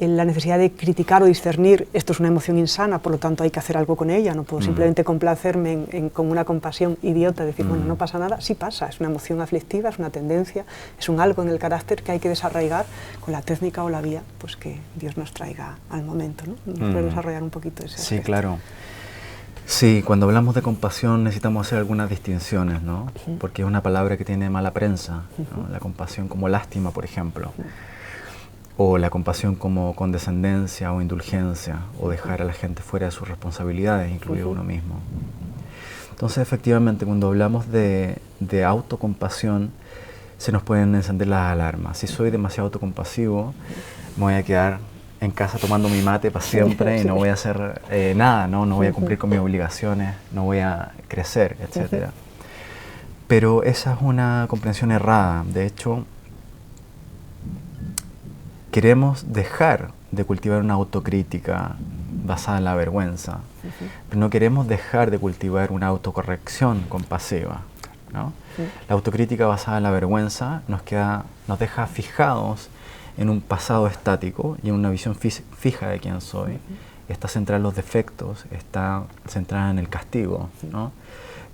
la necesidad de criticar o discernir, esto es una emoción insana, por lo tanto hay que hacer algo con ella, no puedo simplemente complacerme con una compasión idiota, decir, bueno, no pasa nada. Sí pasa, es una emoción aflictiva, es una tendencia, es un algo en el carácter que hay que desarraigar con la técnica o la vía pues que Dios nos traiga al momento, ¿no? Nos puede desarrollar un poquito ese aspecto. Sí, claro. Sí, cuando hablamos de compasión necesitamos hacer algunas distinciones, ¿no? Porque es una palabra que tiene mala prensa, ¿no? La compasión como lástima, por ejemplo. O la compasión como condescendencia o indulgencia, o dejar a la gente fuera de sus responsabilidades, incluido uno mismo. Entonces, efectivamente, cuando hablamos de autocompasión, se nos pueden encender las alarmas. Si soy demasiado autocompasivo, me voy a quedar en casa tomando mi mate para siempre y no voy a hacer nada, ¿no? No voy a cumplir con mis obligaciones, no voy a crecer, etc. Pero esa es una comprensión errada. De hecho, queremos dejar de cultivar una autocrítica basada en la vergüenza, pero no queremos dejar de cultivar una autocorrección compasiva, ¿no? La autocrítica basada en la vergüenza nos deja fijados en un pasado estático y en una visión fija de quién soy. Está centrada en los defectos, está centrada en el castigo, ¿no?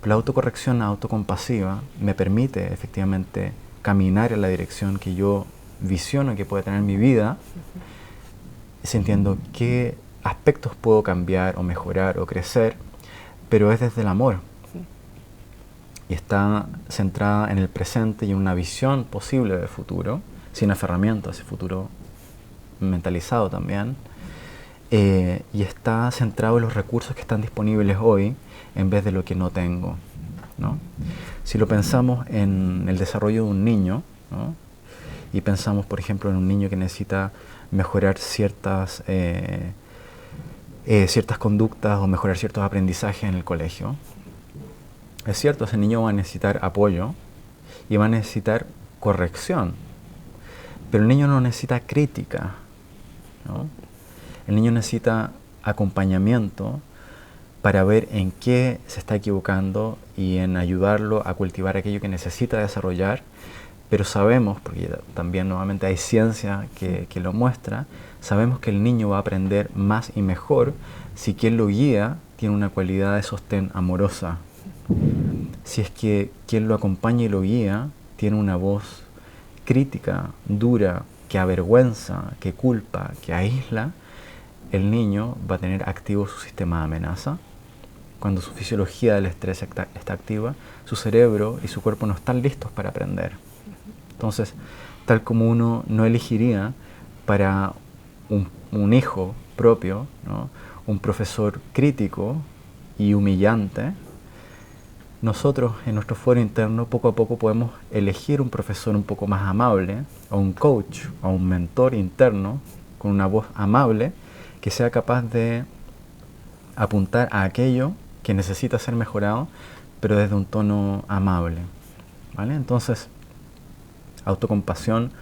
Pero la autocorrección autocompasiva me permite efectivamente caminar en la dirección que yo visiono que puede tener mi vida, sintiendo qué aspectos puedo cambiar o mejorar o crecer, pero es desde el amor. Y está centrada en el presente y en una visión posible del futuro, sin aferramiento a ese futuro mentalizado también, y está centrado en los recursos que están disponibles hoy en vez de lo que no tengo, ¿no? Si lo pensamos en el desarrollo de un niño, ¿no?, y pensamos, por ejemplo, en un niño que necesita mejorar ciertas conductas o mejorar ciertos aprendizajes en el colegio. Es cierto, ese niño va a necesitar apoyo y va a necesitar corrección, pero el niño no necesita crítica, ¿no? El niño necesita acompañamiento para ver en qué se está equivocando y en ayudarlo a cultivar aquello que necesita desarrollar. Pero sabemos, porque también nuevamente hay ciencia que lo muestra, sabemos que el niño va a aprender más y mejor si quien lo guía tiene una cualidad de sostén amorosa. Si es que quien lo acompaña y lo guía tiene una voz crítica, dura, que avergüenza, que culpa, que aísla, el niño va a tener activo su sistema de amenaza. Cuando su fisiología del estrés está activa, su cerebro y su cuerpo no están listos para aprender. Entonces, tal como uno no elegiría para un hijo propio, ¿no?, un profesor crítico y humillante, nosotros en nuestro fuero interno poco a poco podemos elegir un profesor un poco más amable, o un coach, o un mentor interno con una voz amable que sea capaz de apuntar a aquello que necesita ser mejorado, pero desde un tono amable, ¿vale? Entonces, autocompasión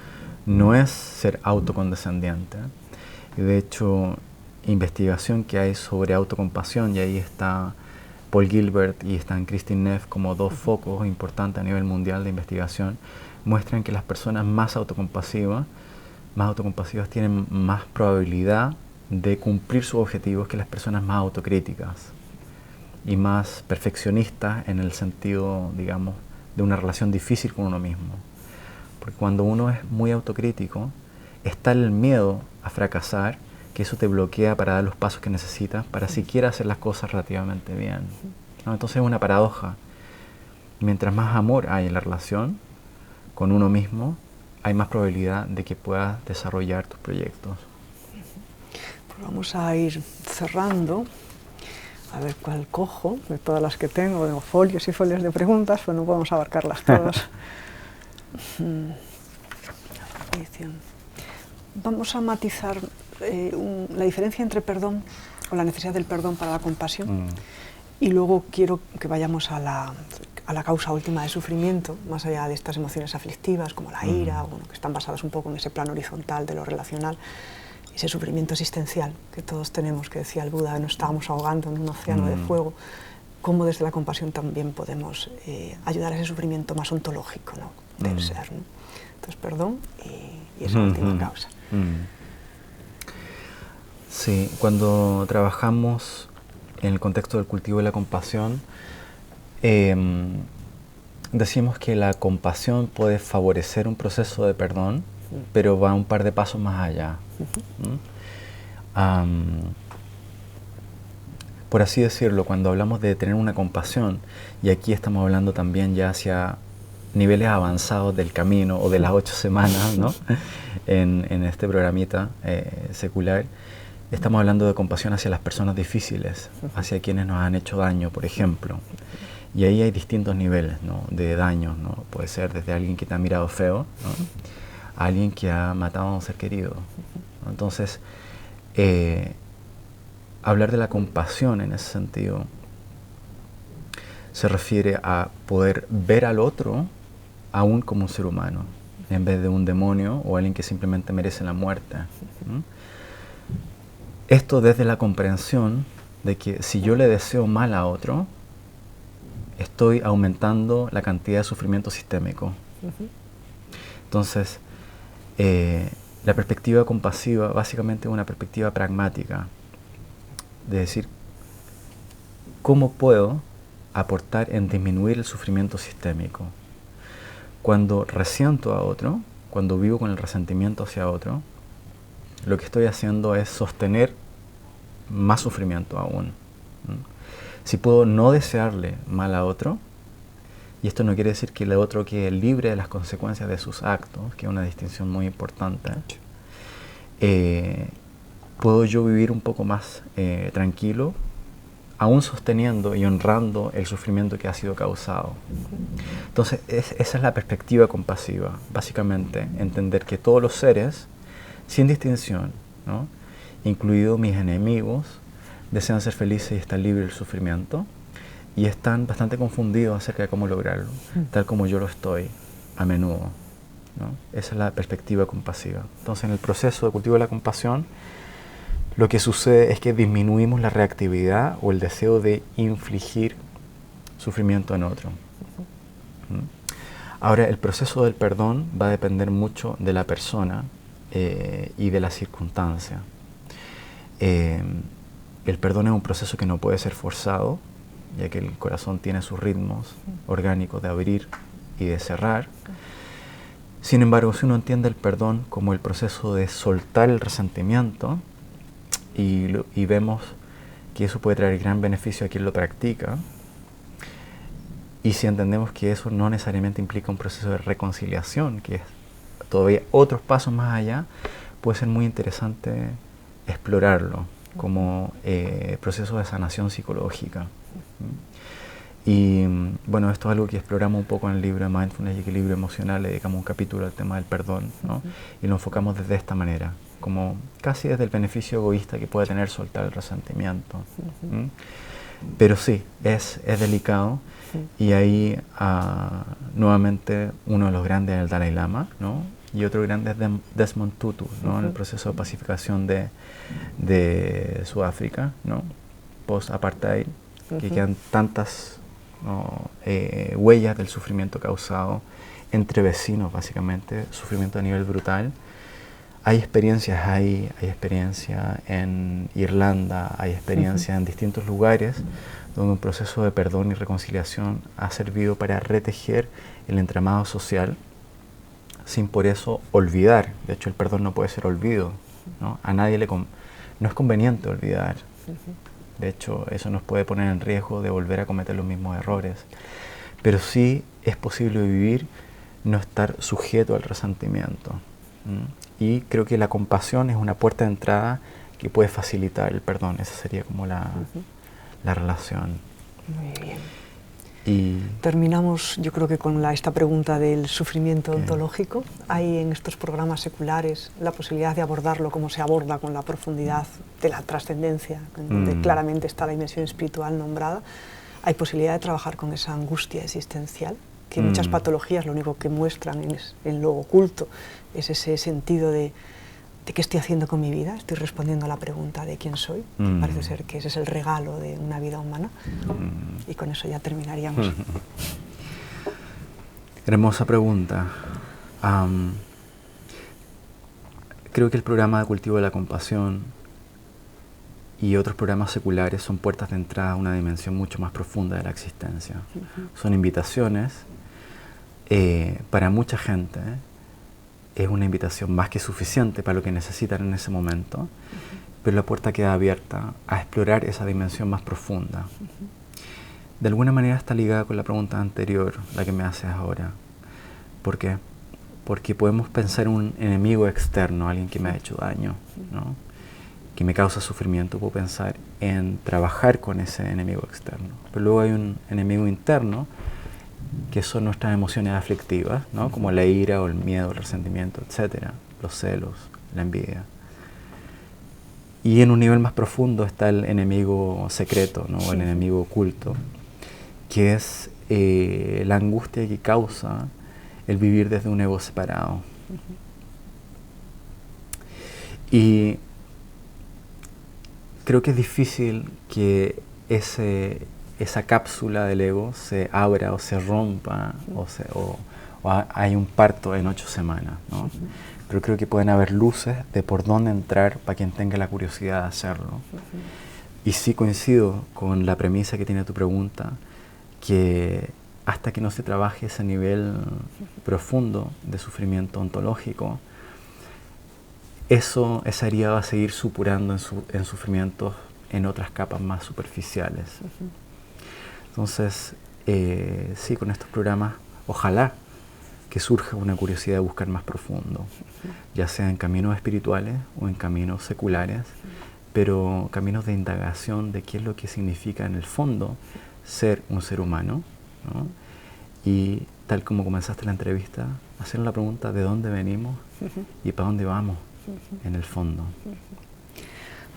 no es ser autocondescendiente. Y de hecho, investigación que hay sobre autocompasión, y ahí está Paul Gilbert y están Kristin Neff como dos focos importantes a nivel mundial de investigación, muestran que las personas más autocompasivas tienen más probabilidad de cumplir sus objetivos que las personas más autocríticas y más perfeccionistas en el sentido, digamos, de una relación difícil con uno mismo. Porque cuando uno es muy autocrítico, está el miedo a fracasar, que eso te bloquea para dar los pasos que necesitas para siquiera hacer las cosas relativamente bien, ¿no? Entonces es una paradoja. mientras más amor hay en la relación con uno mismo, hay más probabilidad de que puedas desarrollar tus proyectos. Pues vamos a ir cerrando. A ver cuál cojo, de todas las que tengo folios y folios de preguntas, pero no podemos abarcarlas todas. Vamos a matizar la diferencia entre perdón o la necesidad del perdón para la compasión y luego quiero que vayamos a la causa última de sufrimiento, más allá de estas emociones aflictivas como la ira, bueno, que están basadas un poco en ese plano horizontal de lo relacional, ese sufrimiento existencial que todos tenemos, que decía el Buda, nos estábamos ahogando en un océano de fuego, cómo desde la compasión también podemos ayudar a ese sufrimiento más ontológico, ¿no?, del ser, ¿no? Entonces, perdón y esa última causa. Sí, cuando trabajamos en el contexto del cultivo de la compasión, decimos que la compasión puede favorecer un proceso de perdón, pero va un par de pasos más allá. Por así decirlo, cuando hablamos de tener una compasión, y aquí estamos hablando también ya hacia niveles avanzados del camino o de las 8 semanas, ¿no? en este programita secular, estamos hablando de compasión hacia las personas difíciles, hacia quienes nos han hecho daño, por ejemplo. Y ahí hay distintos niveles, ¿no?, de daño, ¿no? Puede ser desde alguien que te ha mirado feo, ¿no?, a alguien que ha matado a un ser querido. Entonces, hablar de la compasión en ese sentido se refiere a poder ver al otro aún como un ser humano, en vez de un demonio o alguien que simplemente merece la muerte. Esto desde la comprensión de que si yo le deseo mal a otro, estoy aumentando la cantidad de sufrimiento sistémico. Entonces, la perspectiva compasiva básicamente es una perspectiva pragmática, de decir, ¿cómo puedo aportar en disminuir el sufrimiento sistémico? Cuando resiento a otro, cuando vivo con el resentimiento hacia otro, lo que estoy haciendo es sostener más sufrimiento aún. Si puedo no desearle mal a otro, y esto no quiere decir que el otro quede libre de las consecuencias de sus actos, que es una distinción muy importante, puedo yo vivir un poco más tranquilo, aún sosteniendo y honrando el sufrimiento que ha sido causado. Entonces, esa es la perspectiva compasiva, básicamente, entender que todos los seres, sin distinción, ¿no?, incluidos mis enemigos, desean ser felices y estar libres del sufrimiento, y están bastante confundidos acerca de cómo lograrlo, tal como yo lo estoy a menudo, ¿no? Esa es la perspectiva compasiva. Entonces, en el proceso de cultivo de la compasión, lo que sucede es que disminuimos la reactividad o el deseo de infligir sufrimiento en otro. Ahora, el proceso del perdón va a depender mucho de la persona y de la circunstancia. El perdón es un proceso que no puede ser forzado, ya que el corazón tiene sus ritmos orgánicos de abrir y de cerrar. Sin embargo, si uno entiende el perdón como el proceso de soltar el resentimiento, y vemos que eso puede traer gran beneficio a quien lo practica, y si entendemos que eso no necesariamente implica un proceso de reconciliación, que es todavía otros pasos más allá, puede ser muy interesante explorarlo como proceso de sanación psicológica. Y bueno, esto es algo que exploramos un poco en el libro de Mindfulness y Equilibrio Emocional. Le dedicamos un capítulo al tema del perdón, ¿no? Y lo enfocamos desde esta manera, como casi desde el beneficio egoísta que puede tener soltar el resentimiento. Pero sí, es delicado. Y ahí nuevamente uno de los grandes es el Dalai Lama, ¿no? Y otro grande es Desmond Tutu, ¿no? En el proceso de pacificación de Sudáfrica, ¿no?, post-apartheid, que quedan tantas, ¿no?, huellas del sufrimiento causado entre vecinos, básicamente, sufrimiento a nivel brutal. Hay experiencias ahí, hay experiencia en Irlanda, hay experiencia en distintos lugares donde un proceso de perdón y reconciliación ha servido para retejer el entramado social sin por eso olvidar. De hecho, el perdón no puede ser olvido, ¿no? A nadie no es conveniente olvidar. De hecho, eso nos puede poner en riesgo de volver a cometer los mismos errores. pero sí es posible vivir, no estar sujeto al resentimiento. Y creo que la compasión es una puerta de entrada que puede facilitar el perdón. Esa sería como la relación. Muy bien. Y terminamos, yo creo que con esta pregunta del sufrimiento ontológico. Hay en estos programas seculares la posibilidad de abordarlo como se aborda, con la profundidad de la trascendencia, donde claramente está la dimensión espiritual nombrada. Hay posibilidad de trabajar con esa angustia existencial, que muchas patologías lo único que muestran en lo oculto es ese sentido de qué estoy haciendo con mi vida. Estoy respondiendo a la pregunta de quién soy. Parece ser que ese es el regalo de una vida humana. Y con eso ya terminaríamos. Hermosa pregunta. Creo que el programa de cultivo de la compasión y otros programas seculares son puertas de entrada a una dimensión mucho más profunda de la existencia. Son invitaciones. Para mucha gente es una invitación más que suficiente para lo que necesitan en ese momento, pero la puerta queda abierta a explorar esa dimensión más profunda. De alguna manera está ligada con la pregunta anterior, la que me haces ahora. ¿Por qué? Porque podemos pensar en un enemigo externo, alguien que me ha hecho daño, ¿no? Que me causa sufrimiento. Puedo pensar en trabajar con ese enemigo externo. Pero luego hay un enemigo interno, que son nuestras emociones aflictivas, ¿no? Como la ira o el miedo, el resentimiento, etc. Los celos, la envidia. Y en un nivel más profundo está el enemigo secreto, ¿no? El enemigo oculto, que es la angustia que causa el vivir desde un ego separado. Y creo que es difícil que esa cápsula del ego se abra o se rompa o hay un parto en 8 semanas, ¿no? Pero creo que pueden haber luces de por dónde entrar para quien tenga la curiosidad de hacerlo. Y sí coincido con la premisa que tiene tu pregunta, que hasta que no se trabaje ese nivel profundo de sufrimiento ontológico, esa herida va a seguir supurando en sufrimientos en otras capas más superficiales. Entonces, sí, con estos programas, ojalá que surja una curiosidad de buscar más profundo, ya sea en caminos espirituales o en caminos seculares, pero caminos de indagación de qué es lo que significa en el fondo ser un ser humano, ¿no? Y tal como comenzaste la entrevista, hacer la pregunta de dónde venimos y para dónde vamos en el fondo.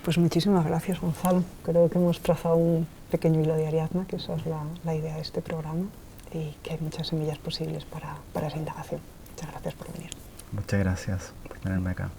Pues muchísimas gracias, Gonzalo. Creo que hemos trazado un pequeño hilo de Ariadna, que esa es la idea de este programa, y que hay muchas semillas posibles para esa indagación. Muchas gracias por venir. Muchas gracias por tenerme acá.